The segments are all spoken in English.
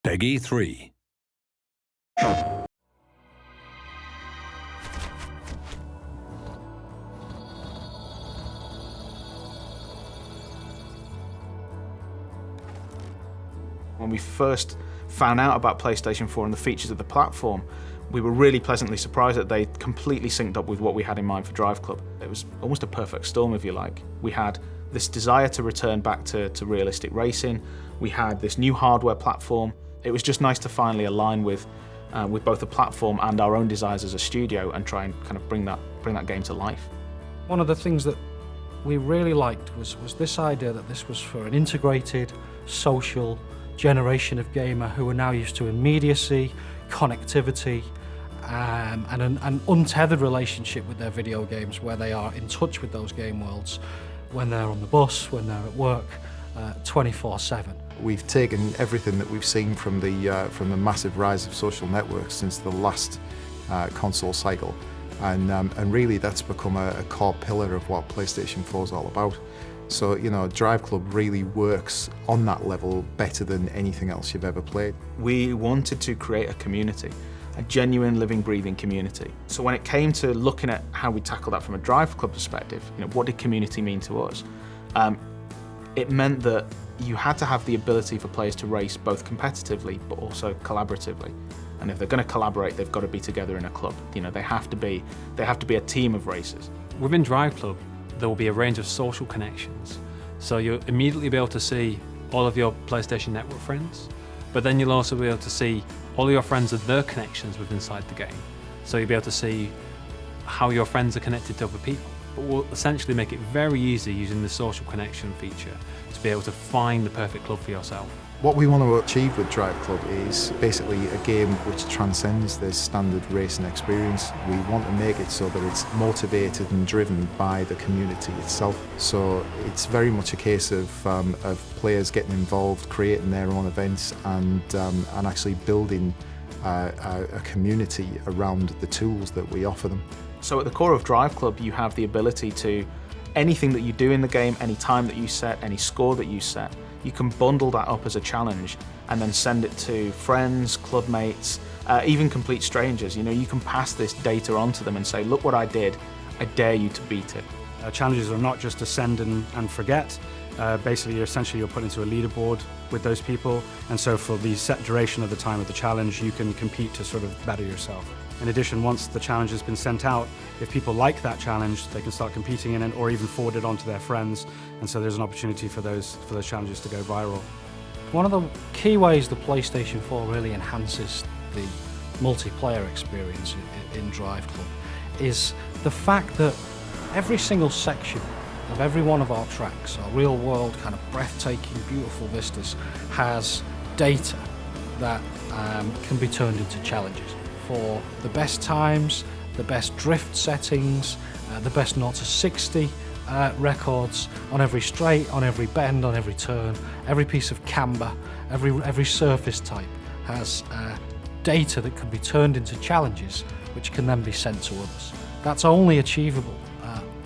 Peggy 3. When we first found out about PlayStation 4 and the features of the platform, we were really pleasantly surprised that they completely synced up with what we had in mind for DriveClub. It was almost a perfect storm, if you like. We had this desire to return back to realistic racing. We had this new hardware platform. It was just nice to finally align with both the platform and our own desires as a studio and try and kind of bring that game to life. One of the things that we really liked was this idea that this was for an integrated, social generation of gamer who are now used to immediacy, connectivity, and an untethered relationship with their video games, where they are in touch with those game worlds when they're on the bus, when they're at work, 24/7. We've taken everything that we've seen from the massive rise of social networks since the last console cycle, and really that's become a core pillar of what PlayStation 4 is all about. So, you know, DriveClub really works on that level better than anything else you've ever played. We wanted to create a community, a genuine, living, breathing community. So when it came to looking at how we tackle that from a DriveClub perspective, you know, what did community mean to us? It meant that you had to have the ability for players to race both competitively but also collaboratively. And if they're going to collaborate, they've got to be together in a club. You know, they have to be a team of racers. Within DriveClub, there will be a range of social connections. So you'll immediately be able to see all of your PlayStation Network friends, but then you'll also be able to see all of your friends and their connections within inside the game. So you'll be able to see how your friends are connected to other people. But we'll essentially make it very easy using the social connection feature to be able to find the perfect club for yourself. What we want to achieve with DriveClub is basically a game which transcends the standard racing experience. We want to make it so that it's motivated and driven by the community itself. So it's very much a case of players getting involved, creating their own events, and actually building a community around the tools that we offer them. So at the core of DriveClub, you have the ability to, anything that you do in the game, any time that you set, any score that you set, you can bundle that up as a challenge and then send it to friends, club mates, even complete strangers. You know, you can pass this data on to them and say, look what I did, I dare you to beat it. Challenges are not just to send and forget. Basically, you're put into a leaderboard with those people, and so for the set duration of the time of the challenge, you can compete to sort of better yourself. In addition, once the challenge has been sent out, if people like that challenge, they can start competing in it or even forward it on to their friends, and so there's an opportunity for those challenges to go viral. One of the key ways the PlayStation 4 really enhances the multiplayer experience in DriveClub is the fact that every single section of every one of our tracks, our real world kind of breathtaking, beautiful vistas, has data that can be turned into challenges for the best times, the best drift settings, the best 0 to 60 records on every straight, on every bend, on every turn, every piece of camber, every surface type has data that can be turned into challenges which can then be sent to others. That's only achievable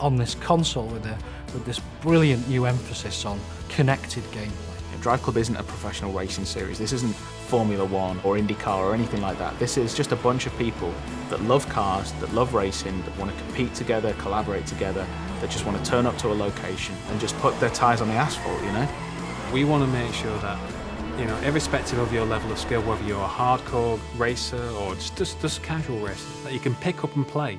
on this console with this brilliant new emphasis on connected gameplay. DriveClub isn't a professional racing series. This isn't Formula One or IndyCar or anything like that. This is just a bunch of people that love cars, that love racing, that want to compete together, collaborate together, that just want to turn up to a location and just put their tyres on the asphalt, you know? We want to make sure that, you know, irrespective of your level of skill, whether you're a hardcore racer or just casual racer, that you can pick up and play.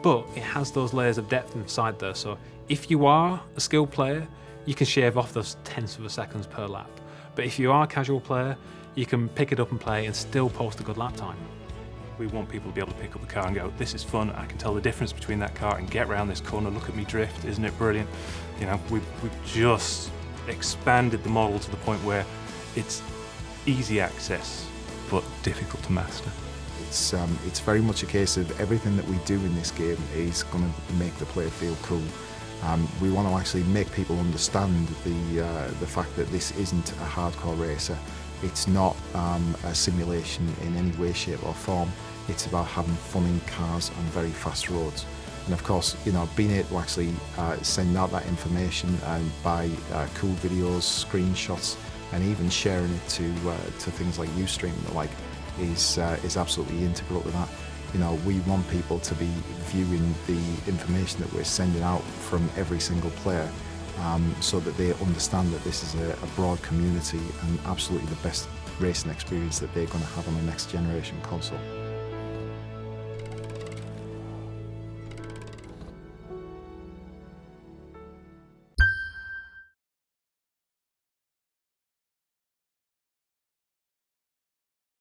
But it has those layers of depth inside there. So if you are a skilled player, you can shave off those tenths of a seconds per lap. But if you are a casual player, you can pick it up and play and still post a good lap time. We want people to be able to pick up the car and go, this is fun, I can tell the difference between that car and get around this corner, look at me drift, isn't it brilliant? You know, we've just expanded the model to the point where it's easy access, but difficult to master. It's very much a case of everything that we do in this game is going to make the player feel cool. We want to actually make people understand the fact that this isn't a hardcore racer. It's not a simulation in any way, shape or form. It's about having fun in cars on very fast roads. And of course, you know, being able to actually send out that information by cool videos, screenshots, and even sharing it to things like Ustream and the like is absolutely integral to that. You know, we want people to be viewing the information that we're sending out from every single player, so that they understand that this is a broad community and absolutely the best racing experience that they're going to have on the next generation console.